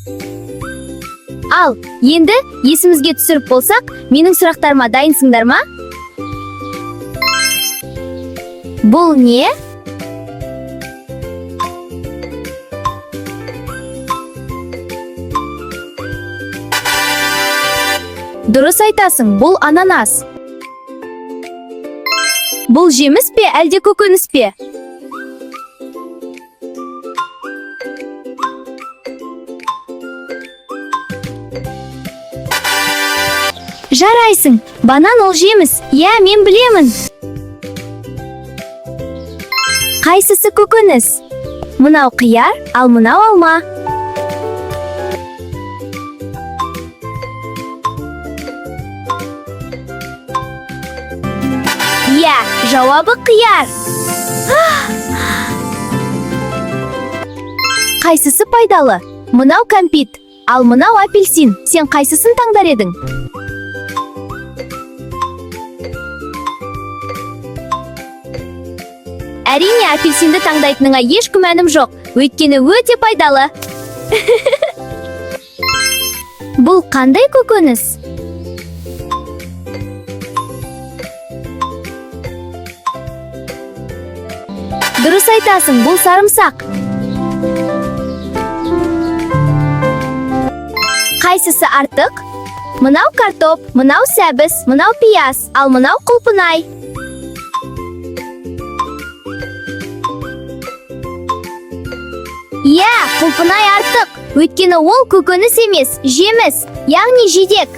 Ал, енді есімізге түсіріп болсақ, менің сұрақтарыма дайынсыңдар ма? Бұл не? Дұрыс айтасың, бұл ананас. Бұл жеміс пе, әлде көкөніс пе? Жарайсың, банан ол жеміс. Иә, мен білемін. Қайсысы көкөніс? Мынау қияр, ал мынау алма. Иә, жауабы қияр. Қайсысы пайдалы? Мынау кәмпит, ал мынау апельсин. Сен қайсысын таңдар едің? Әрине, апельсинді таңдайтыныңа еш күмәнім жоқ, өйткені өте пайдалы. Бұл қандай көкөніс? Дұрыс айтасың, бұл сарымсақ. Қайсысы артық? Мынау картоп, мынау сәбіз, мынау пияз, ал мынау құлпынай. Иә, құлпынай артық, өйткені ол көкөніс емес, жеміс, яғни жидек.